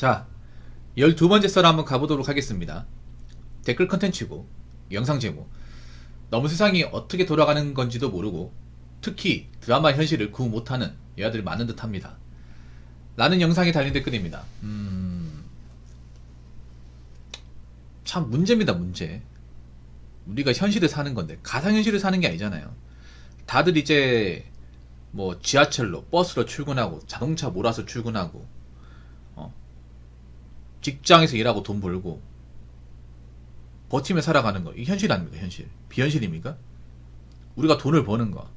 자, 12번째 썰 한번 가보도록 하겠습니다. 댓글 컨텐츠고 영상 제목, 너무 세상이 어떻게 돌아가는 건지도 모르고 특히 드라마 현실을 구분 못하는 여자들이 많은 듯 합니다. 라는 영상에 달린 댓글입니다. 참 문제입니다. 문제. 우리가 현실을 사는 건데 가상현실을 사는 게 아니잖아요. 다들 이제 뭐 지하철로 버스로 출근하고 자동차 몰아서 출근하고 직장에서 일하고 돈 벌고 버티며 살아가는 거, 이 현실 아닙니까? 현실. 비현실입니까? 우리가 돈을 버는 거,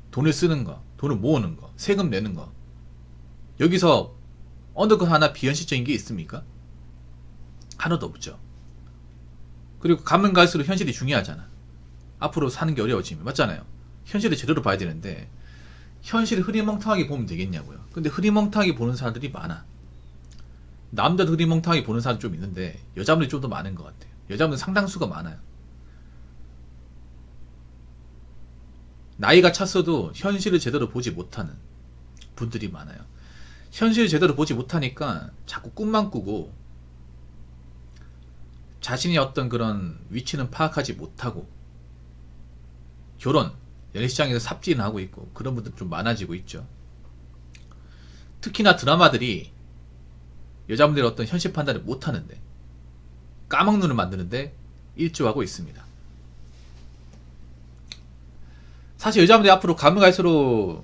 돈을 쓰는 거, 돈을 모으는 거, 세금 내는 거, 여기서 어느 것 하나 비현실적인 게 있습니까? 하나도 없죠. 그리고 가면 갈수록 현실이 중요하잖아. 앞으로 사는 게 어려워지면, 맞잖아요. 현실을 제대로 봐야 되는데 현실을 흐리멍텅하게 보면 되겠냐고요. 근데 흐리멍텅하게 보는 사람들이 많아. 남자도 흐리멍텅하게 보는 사람 좀 있는데 여자분들이 좀 더 많은 것 같아요. 여자분들 상당수가 많아요. 나이가 찼어도 현실을 제대로 보지 못하는 분들이 많아요. 현실을 제대로 보지 못하니까 자꾸 꿈만 꾸고 자신의 어떤 그런 위치는 파악하지 못하고 결혼, 연애시장에서 삽질을 하고 있고 그런 분들 좀 많아지고 있죠. 특히나 드라마들이 여자분들의 어떤 현실 판단을 못하는데 까막눈을 만드는데 일조하고 있습니다. 사실 여자분들이 앞으로 가면 갈수록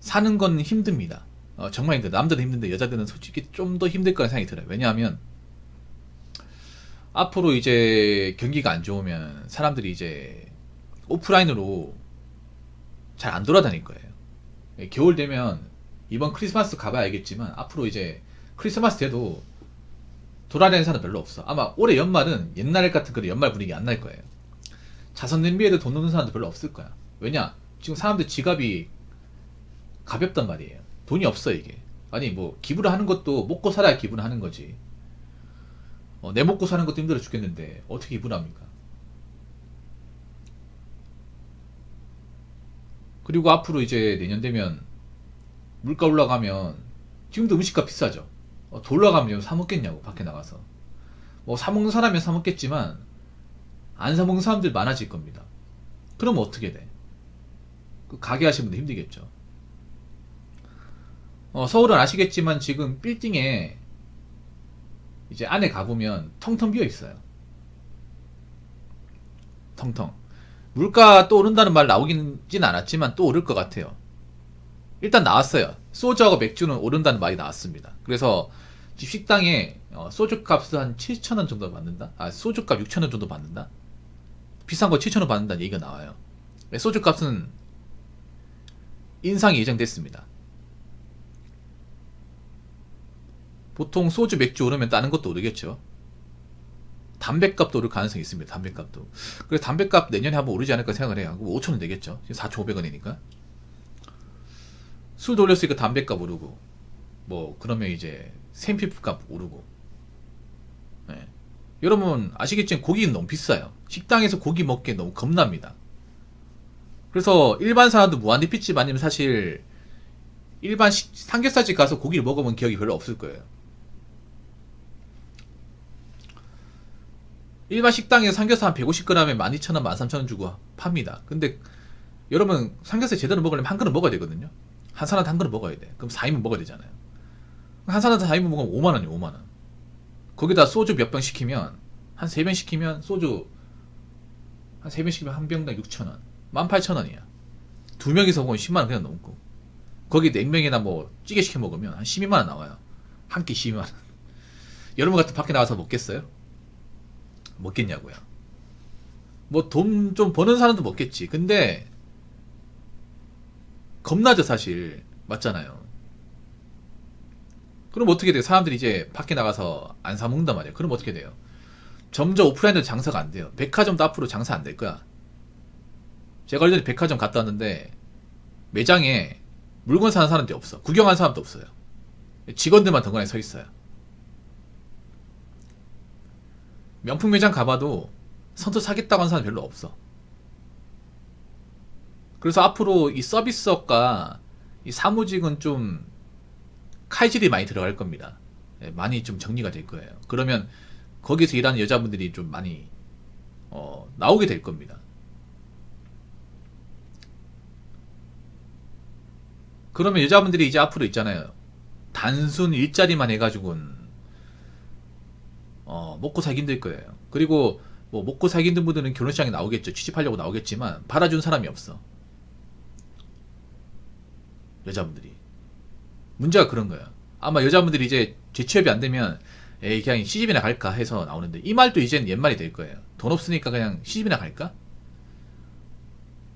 사는 건 힘듭니다. 정말 힘들어요. 남들은 힘든데 여자들은 솔직히 좀 더 힘들 거라는 생각이 들어요. 왜냐하면 앞으로 이제 경기가 안 좋으면 사람들이 이제 오프라인으로 잘 안 돌아다닐 거예요. 겨울 되면 이번 크리스마스 가봐야 알겠지만 앞으로 이제 크리스마스 돼도 돌아다니는 사람 별로 없어. 아마 올해 연말은 옛날 같은 그런 연말 분위기 안 날 거예요. 자선 냄비에도 돈 넣는 사람도 별로 없을 거야. 왜냐? 지금 사람들 지갑이 가볍단 말이에요. 돈이 없어 이게. 아니 뭐 기부를 하는 것도 먹고 살아야 기부를 하는 거지. 내 먹고 사는 것도 힘들어 죽겠는데 어떻게 기부를 합니까? 그리고 앞으로 이제 내년 되면 물가 올라가면 지금도 음식값 비싸죠. 더 올라가면 사 먹겠냐고 밖에 나가서. 뭐 사 먹는 사람이면 사 먹겠지만 안 사 먹는 사람들 많아질 겁니다. 그러면 어떻게 돼? 그 가게 하시는 분들 힘들겠죠. 서울은 아시겠지만 지금 빌딩에 이제 안에 가보면 텅텅 비어 있어요. 텅텅. 물가 또 오른다는 말 나오긴 않았지만 또 오를 것 같아요. 일단 나왔어요. 소주하고 맥주는 오른다는 말이 나왔습니다. 그래서 집 식당에 소주값을 한 7,000원 정도 받는다? 소주값 6,000원 정도 받는다? 비싼 거 7,000원 받는다는 얘기가 나와요. 소주값은 인상이 예정됐습니다. 보통 소주, 맥주 오르면 다른 것도 오르겠죠. 담배값도 오를 가능성이 있습니다. 담배값도. 그래서 담배값 내년에 한번 오르지 않을까 생각을 해요. 5,000원 되겠죠. 지금 4,500원이니까. 술도 올렸으니까 담배값 오르고, 뭐 그러면 이제 생필품값 오르고. 네. 여러분 아시겠지만 고기는 너무 비싸요. 식당에서 고기 먹기 너무 겁납니다. 그래서 일반 사람도 무한리필집 아니면 사실 일반 삼겹살집 가서 고기를 먹어본 기억이 별로 없을 거예요. 일반 식당에서 삼겹살 한 150g에 12,000원, 13,000원 주고 팝니다. 근데 여러분 삼겹살 제대로 먹으려면 한 그릇 먹어야 되거든요. 한 사람한테 한 그릇 먹어야 돼. 그럼 4인분 먹어야 되잖아요. 한 사람한테 4인분 먹으면 5만원이요. 5만원. 거기다 소주 몇 병 시키면 한 3병 시키면 소주 한 3병 시키면 한 병당 6,000원. 18,000원이야. 2명이서 먹으면 10만원 그냥 넘고. 거기 냉면이나 뭐 찌개 시켜 먹으면 한 12만원 나와요. 한 끼 12만원. 여러분 같은 밖에 나가서 먹겠어요? 먹겠냐고요. 뭐 돈 좀 버는 사람도 먹겠지. 근데 겁나죠 사실. 맞잖아요. 그럼 어떻게 돼요? 사람들이 이제 밖에 나가서 안 사 먹는단 말이에요. 그럼 어떻게 돼요? 점점 오프라인으로 장사가 안 돼요. 백화점도 앞으로 장사 안 될 거야. 제가 얼마 전에 백화점 갔다 왔는데 매장에 물건 사는 사람들이 없어. 구경하는 사람도 없어요. 직원들만 덩그러니 서 있어요. 명품 매장 가봐도 선뜻 사겠다고 하는 사람 별로 없어. 그래서 앞으로 이 서비스업과 이 사무직은 좀 칼질이 많이 들어갈 겁니다. 예, 많이 좀 정리가 될 거예요. 그러면 거기서 일하는 여자분들이 좀 많이 나오게 될 겁니다. 그러면 여자분들이 이제 앞으로 있잖아요. 단순 일자리만 해가지고는 먹고 살기 힘들 거예요. 그리고 뭐 먹고 살기 힘든 분들은 결혼시장에 나오겠죠. 취직하려고 나오겠지만 받아준 사람이 없어. 여자분들이. 문제가 그런 거야. 아마 여자분들이 이제 재취업이 안 되면 에이 그냥 시집이나 갈까 해서 나오는데 이 말도 이제는 옛말이 될 거예요. 돈 없으니까 그냥 시집이나 갈까?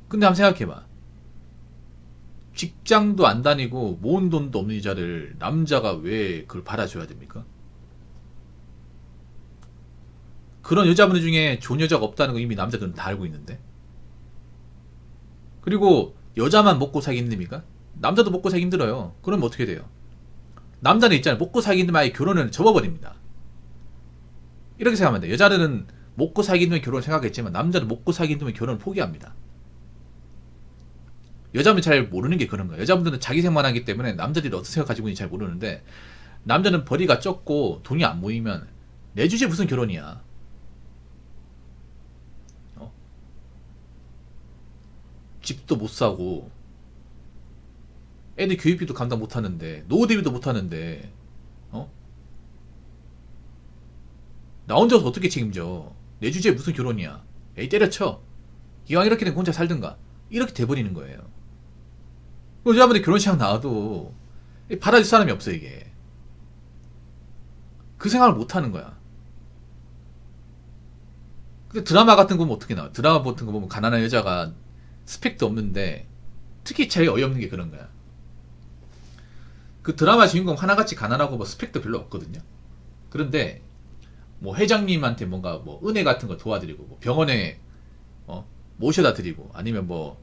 근데 한번 생각해봐. 직장도 안 다니고 모은 돈도 없는 여자를 남자가 왜 그걸 받아줘야 됩니까? 그런 여자분들 중에 좋은 여자가 없다는 거 이미 남자들은 다 알고 있는데. 그리고 여자만 먹고 살기 힘듭니까? 남자도 먹고 살기 힘들어요. 그러면 어떻게 돼요? 남자는 있잖아요. 먹고 살기 힘들면 아예 결혼을 접어버립니다. 이렇게 생각하면 돼요. 여자들은 먹고 살기 힘들면 결혼을 생각했지만 남자는 먹고 살기 힘들면 결혼을 포기합니다. 여자분이 잘 모르는 게 그런 거예요. 여자분들은 자기 생만 하기 때문에 남자들이 어떤 생각 가지고 있는지 잘 모르는데 남자는 벌이가 적고 돈이 안 모이면 내 주제에 무슨 결혼이야. 집도 못 사고 애들 교육비도 감당 못 하는데 노후 대비도 못 하는데 나 혼자서 어떻게 책임져. 내 주제에 무슨 결혼이야. 에이 때려쳐. 이왕 이렇게 되면 혼자 살든가. 이렇게 돼버리는 거예요. 여자분들 결혼식 나와도 받아줄 사람이 없어. 이게 그 생각을 못 하는 거야. 근데 드라마 같은 거 보면 어떻게 나와. 드라마 같은 거 보면 가난한 여자가 스펙도 없는데 특히 제일 어이없는 게 그런 거야. 그 드라마 주인공 하나같이 가난하고 뭐 스펙도 별로 없거든요. 그런데 뭐 회장님한테 뭔가 뭐 은혜 같은 거 도와드리고 뭐 병원에 모셔다 드리고 아니면 뭐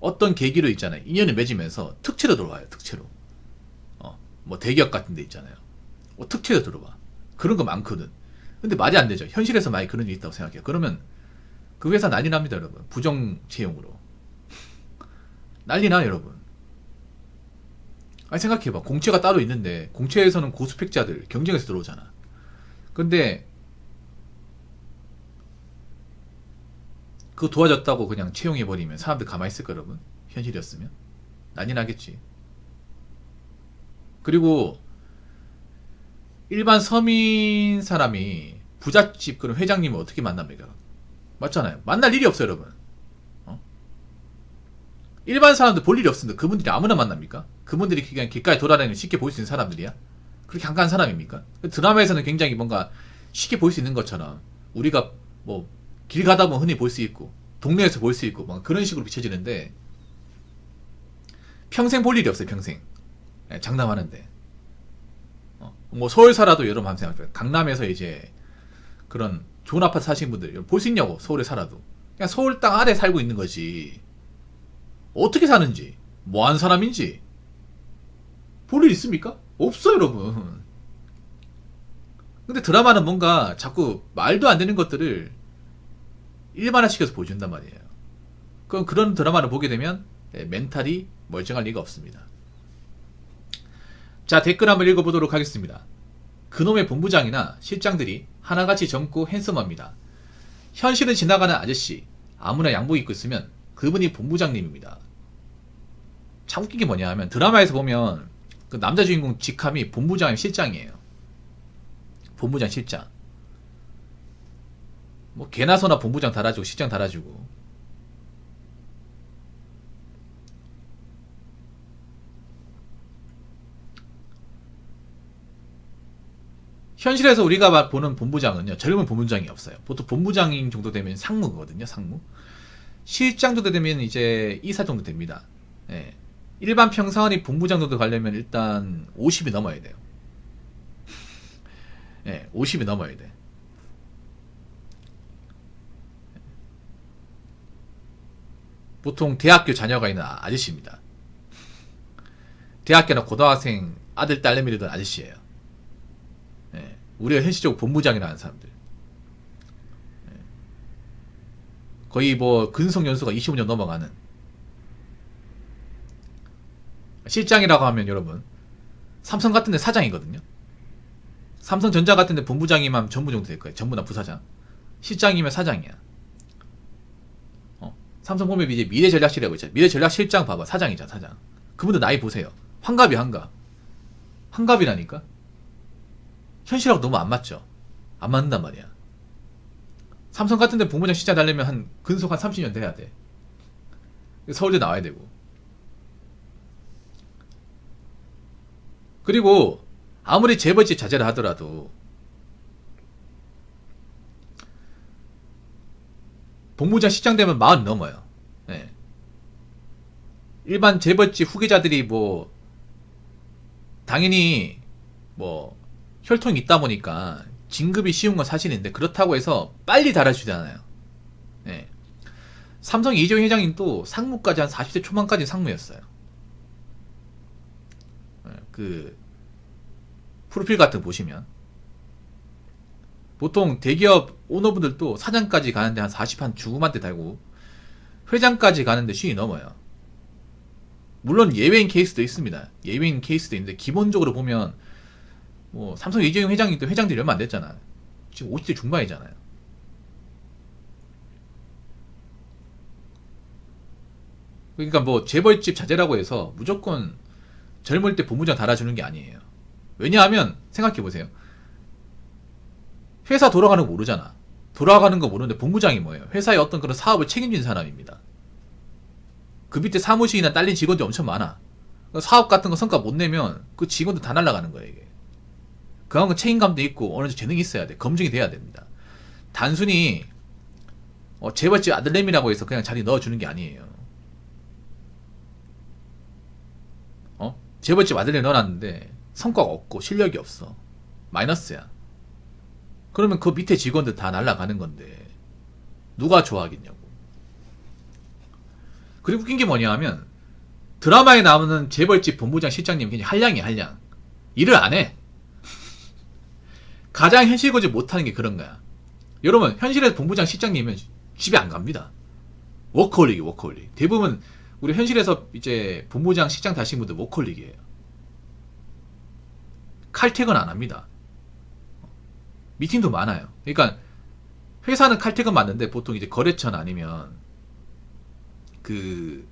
어떤 계기로 있잖아요. 인연을 맺으면서 특채로 들어와요. 특채로. 뭐 대기업 같은 데 있잖아요. 특채로 들어와. 그런 거 많거든. 근데 말이 안 되죠. 현실에서 많이 그런 일이 있다고 생각해요. 그러면 그 회사 난리 납니다, 여러분. 부정 채용으로. 난리 나, 여러분. 아니 생각해봐. 공채가 따로 있는데 공채에서는 고스펙자들 경쟁해서 들어오잖아. 근데 그거 도와줬다고 그냥 채용해버리면 사람들 가만히 있을까, 여러분? 현실이었으면 난리 나겠지. 그리고 일반 서민 사람이 부잣집 그런 회장님을 어떻게 만납니까? 맞잖아요. 만날 일이 없어요, 여러분. 일반 사람들 볼 일이 없습니다. 그분들이 아무나 만납니까? 그분들이 그냥 길가에 돌아다니면 쉽게 볼 수 있는 사람들이야? 그렇게 한가한 사람입니까? 드라마에서는 굉장히 뭔가 쉽게 볼 수 있는 것처럼 우리가 뭐 길 가다 보면 흔히 볼 수 있고 동네에서 볼 수 있고 막 그런 식으로 비춰지는데 평생 볼 일이 없어요. 평생. 장담하는데 뭐 서울 살아도 여러분 한번 생각해요. 강남에서 이제 그런 좋은 아파트 사시는 분들 볼 수 있냐고. 서울에 살아도 그냥 서울 땅 아래 살고 있는 거지. 어떻게 사는지 뭐 하는 사람인지 볼 일 있습니까? 없어요, 여러분. 근데 드라마는 뭔가 자꾸 말도 안 되는 것들을 일반화시켜서 보여준단 말이에요. 그럼 그런 드라마를 보게 되면 멘탈이 멀쩡할 리가 없습니다. 자, 댓글 한번 읽어보도록 하겠습니다. 그놈의 본부장이나 실장들이 하나같이 젊고 핸섬합니다. 현실은 지나가는 아저씨, 아무나 양복 입고 있으면 그분이 본부장님입니다. 참 웃긴 게 뭐냐 하면 드라마에서 보면 그 남자 주인공 직함이 본부장이 실장이에요. 본부장 실장. 뭐 개나 소나 본부장 달아주고 실장 달아주고. 현실에서 우리가 보는 본부장은요, 젊은 본부장이 없어요. 보통 본부장인 정도 되면 상무거든요, 상무. 실장 정도 되면 이제 이사 정도 됩니다. 예. 일반 평사원이 본부장 정도 가려면 일단 50이 넘어야 돼요. 예, 50이 넘어야 돼. 보통 대학교 자녀가 있는 아저씨입니다. 대학교나 고등학생 아들 딸내미들은 아저씨예요. 예, 우리가 현실적으로 본부장이라는 사람들. 예, 거의 뭐 근속 연수가 25년 넘어가는. 실장이라고 하면 여러분 삼성 같은 데 사장이거든요. 삼성전자 같은 데 본부장이면 전부 정도 될 거예요. 전부나 부사장. 실장이면 사장이야. 삼성 보면 이제 미래전략실이라고 있잖아요. 미래전략실장 봐봐. 사장이잖아, 사장. 그분들 나이 보세요. 환갑이 환갑. 환갑이라니까? 현실하고 너무 안 맞죠? 안 맞는단 말이야. 삼성 같은 데 본부장 실장 달려면 한 근속 한 30년 돼야 돼. 서울대 나와야 되고. 그리고 아무리 재벌집 자제를 하더라도 본부장 실장 되면 40 넘어요. 네. 일반 재벌집 후계자들이 뭐 당연히 뭐 혈통이 있다 보니까 진급이 쉬운 건 사실인데 그렇다고 해서 빨리 달아주잖아요. 네. 삼성 이재용 회장님도 상무까지 한 40대 초반까지 상무였어요. 네. 그 프로필 같은 거 보시면 보통 대기업 오너분들도 사장까지 가는데 한 40, 한 중후반대 달고 회장까지 가는데 50이 넘어요. 물론 예외인 케이스도 있습니다. 예외인 케이스도 있는데 기본적으로 보면 뭐 삼성 이재용 회장님도 회장들이 얼마 안 됐잖아. 지금 50대 중반이잖아요. 그러니까 뭐 재벌집 자제라고 해서 무조건 젊을 때 본부장 달아주는 게 아니에요. 왜냐하면 생각해보세요. 회사 돌아가는 거 모르잖아. 돌아가는 거 모르는데 본부장이 뭐예요? 회사의 어떤 그런 사업을 책임지는 사람입니다. 그 밑에 사무실이나 딸린 직원들이 엄청 많아. 사업 같은 거 성과 못 내면 그 직원들 다 날아가는 거야 이게. 그만큼 책임감도 있고 어느 정도 재능이 있어야 돼. 검증이 돼야 됩니다. 단순히 재벌집 아들내미라고 해서 그냥 자리 넣어주는 게 아니에요. 재벌집 아들내미 넣어놨는데 성과가 없고 실력이 없어. 마이너스야. 그러면 그 밑에 직원들 다 날아가는 건데 누가 좋아하겠냐고. 그리고 웃긴 게 뭐냐 하면 드라마에 나오는 재벌집 본부장 실장님 굉장히 한량이야 한량. 일을 안 해. 가장 현실 고지 못하는 게 그런 거야. 여러분 현실에서 본부장 실장님은 집에 안 갑니다. 워커홀릭이 워커홀릭. 대부분 우리 현실에서 이제 본부장 실장 다신 분들 워커홀릭이에요. 칼퇴근 안 합니다. 미팅도 많아요. 그러니까 회사는 칼퇴근 맞는데 보통 이제 거래처나 아니면 그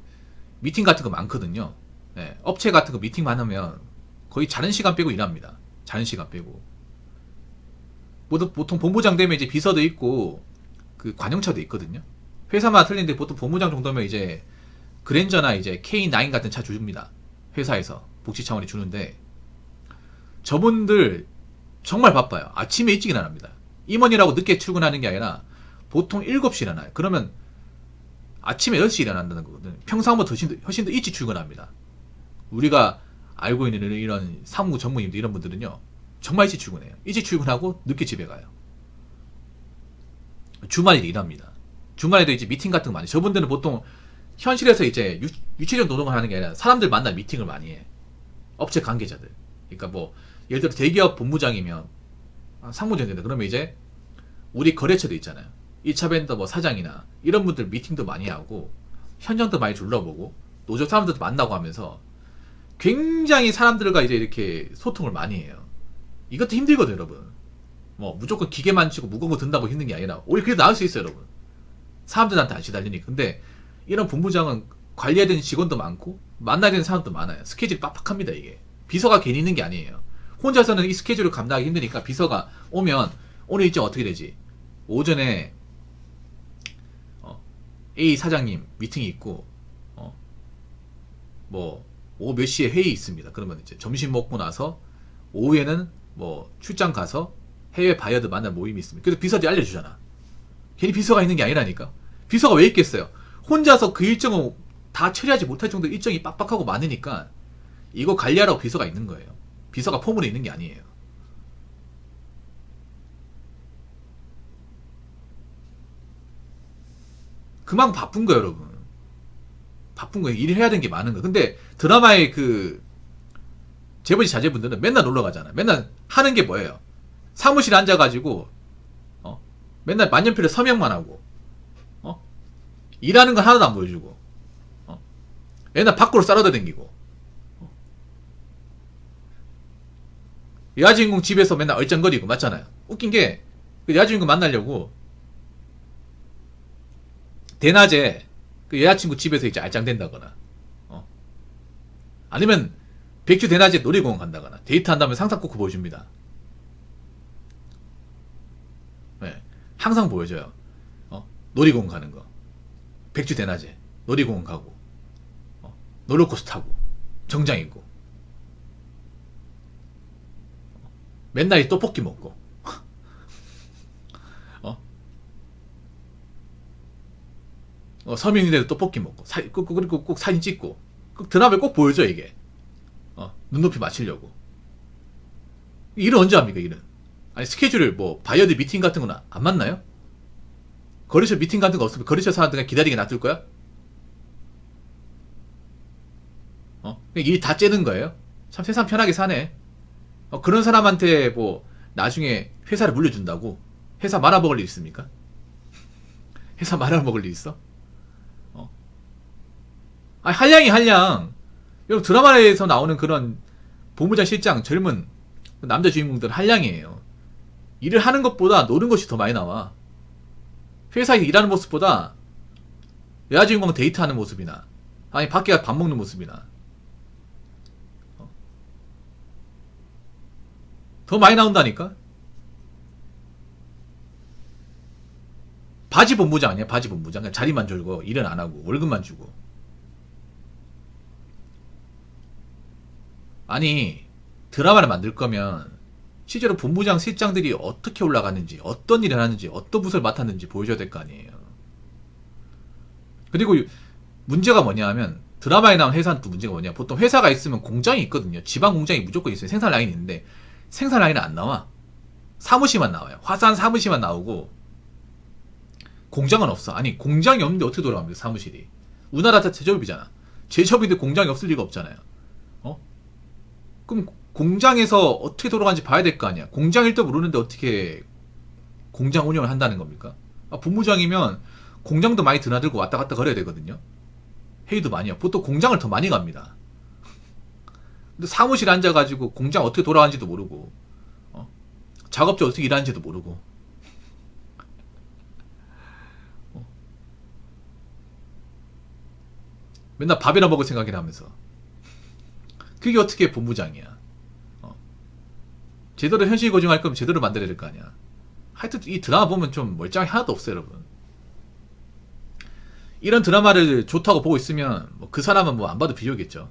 미팅 같은 거 많거든요. 네, 업체 같은 거 미팅 많으면 거의 자는 시간 빼고 일합니다. 자는 시간 빼고. 보통 본부장 되면 이제 비서도 있고 그 관용차도 있거든요. 회사마다 틀린데 보통 본부장 정도면 이제 그랜저나 이제 K9 같은 차 줍니다. 회사에서 복지 차원이 주는데 저분들 정말 바빠요. 아침에 일찍 일어납니다. 임원이라고 늦게 출근하는 게 아니라 보통 7시 일어나요. 그러면 아침에 8시 일어난다는 거거든. 평상보다 훨씬 더 일찍 출근합니다. 우리가 알고 있는 이런 사무 전문님들 이런 분들은요. 정말 일찍 출근해요. 일찍 출근하고 늦게 집에 가요. 주말에 일합니다. 주말에도 이제 미팅 같은 거 많이 해요. 저분들은 보통 현실에서 이제 유치적 노동을 하는 게 아니라 사람들 만나 미팅을 많이 해. 업체 관계자들. 그러니까 뭐 예를 들어 대기업 본부장이면 상무전인데 그러면 이제 우리 거래처도 있잖아요. 1차 벤더 뭐 사장이나 이런 분들 미팅도 많이 하고 현장도 많이 둘러보고 노조 사람들도 만나고 하면서 굉장히 사람들과 이제 이렇게 소통을 많이 해요. 이것도 힘들거든요, 여러분. 뭐 무조건 기계만 치고 무거운 거 든다고 힘든 게 아니라 오히려 그게 나을 수 있어요, 여러분. 사람들한테 안 시달리니까. 근데 이런 본부장은 관리해야 되는 직원도 많고 만나야 되는 사람도 많아요. 스케줄이 빡빡합니다, 이게. 비서가 괜히 있는 게 아니에요. 혼자서는 이 스케줄을 감당하기 힘드니까 비서가 오면 오늘 일정 어떻게 되지? 오전에 A 사장님 미팅이 있고 뭐 오후 몇 시에 회의 있습니다. 그러면 이제 점심 먹고 나서 오후에는 뭐 출장 가서 해외 바이어들 만날 모임이 있습니다. 그래서 비서들이 알려주잖아. 괜히 비서가 있는 게 아니라니까. 비서가 왜 있겠어요? 혼자서 그 일정을 다 처리하지 못할 정도로 일정이 빡빡하고 많으니까 이거 관리하라고 비서가 있는 거예요. 비서가 폼으로 있는 게 아니에요. 그만큼 바쁜 거예요, 여러분. 바쁜 거예요. 일을 해야 되는 게 많은 거예요. 근데 드라마의 그 재벌집 자제분들은 맨날 놀러 가잖아요. 맨날 하는 게 뭐예요? 사무실에 앉아가지고 맨날 만년필에 서명만 하고 일하는 건 하나도 안 보여주고 맨날 밖으로 싸러다 댕기고 여자 주인공 집에서 맨날 얼쩡거리고 맞잖아요. 웃긴 게 그 여자 주인공 만나려고 대낮에 그 여자친구 집에서 이제 알짱된다거나 아니면 백주 대낮에 놀이공원 간다거나 데이트한다면 상상 꼭 보여줍니다. 네, 항상 보여줘요. 놀이공원 가는 거, 백주 대낮에 놀이공원 가고, 롤러코스터 타고, 정장 입고, 맨날 떡볶이 먹고, 서민인데도 떡볶이 먹고, 그리고 꼭 사진 찍고, 드라마에 꼭 보여줘 이게. 눈높이 맞추려고. 일은 언제 합니까 일은? 아니 스케줄을 뭐 바이어드 미팅 같은 거는 안 맞나요? 거리처 미팅 같은 거 없으면 거리처 사람들 기다리게 놔둘 거야? 일 다 째는 거예요? 참 세상 편하게 사네. 그런 사람한테 뭐 나중에 회사를 물려준다고 회사 말아먹을 일 있습니까? 회사 말아먹을 일 있어? 아니 한량이 한량. 여러분 드라마에서 나오는 그런 본부장 실장 젊은 남자 주인공들 한량이에요. 일을 하는 것보다 노는 것이 더 많이 나와. 회사에서 일하는 모습보다 여자 주인공 데이트하는 모습이나 아니 밖에 가서 밥 먹는 모습이나 더 많이 나온다니까. 바지 본부장 아니야 바지 본부장. 그냥 자리만 줄고 일은 안 하고 월급만 주고. 아니 드라마를 만들 거면 실제로 본부장 실장들이 어떻게 올라갔는지 어떤 일을 하는지 어떤 부서를 맡았는지 보여줘야 될 거 아니에요. 그리고 문제가 뭐냐 하면 드라마에 나온 회사는 또 문제가 뭐냐, 보통 회사가 있으면 공장이 있거든요. 지방 공장이 무조건 있어요. 생산 라인이 있는데 생산 라인은 안 나와. 사무실만 나와요. 화산 사무실만 나오고 공장은 없어. 아니 공장이 없는데 어떻게 돌아갑니까 사무실이. 우리나라 다 제조업이잖아. 제조업인데 공장이 없을 리가 없잖아요. 그럼 공장에서 어떻게 돌아가는지 봐야 될 거 아니야. 공장 일도 모르는데 어떻게 공장 운영을 한다는 겁니까? 본부장이면 공장도 많이 드나들고 왔다 갔다 거려야 되거든요. 회의도 많이 해요. 보통 공장을 더 많이 갑니다. 근데 사무실에 앉아가지고 공장 어떻게 돌아가는지도 모르고 작업자 어떻게 일하는지도 모르고 맨날 밥이나 먹을 생각이나 하면서 그게 어떻게 본부장이야. 제대로 현실 고증할 거면 제대로 만들어야 될 거 아니야. 하여튼 이 드라마 보면 좀 멀쩡히 하나도 없어요 여러분. 이런 드라마를 좋다고 보고 있으면 그 사람은 뭐 안 봐도 비교겠죠.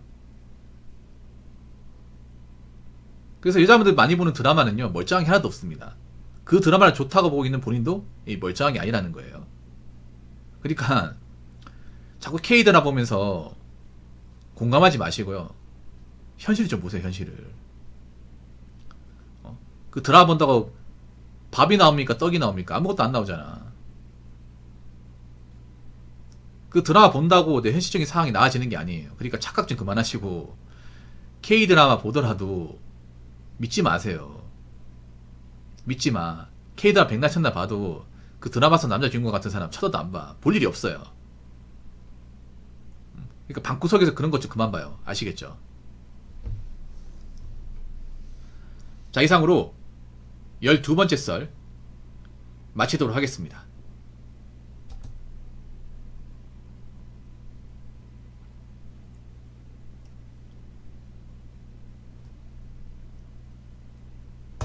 그래서 여자분들 많이 보는 드라마는요 멀쩡한 게 하나도 없습니다. 그 드라마를 좋다고 보고 있는 본인도 멀쩡한 게 아니라는 거예요. 그러니까 자꾸 K드라마 보면서 공감하지 마시고요. 현실을 좀 보세요 현실을. 그 드라마 본다고 밥이 나옵니까 떡이 나옵니까? 아무것도 안 나오잖아. 그 드라마 본다고 내 현실적인 상황이 나아지는 게 아니에요. 그러니까 착각 좀 그만하시고 K드라마 보더라도 믿지 마세요. 믿지 마. K드라마 백날 천날 봐도 그 드라마 속 남자 주인공 같은 사람 쳐다도 안 봐. 볼 일이 없어요. 그러니까 방구석에서 그런 것 좀 그만 봐요. 아시겠죠? 자, 이상으로 12번째 썰 마치도록 하겠습니다.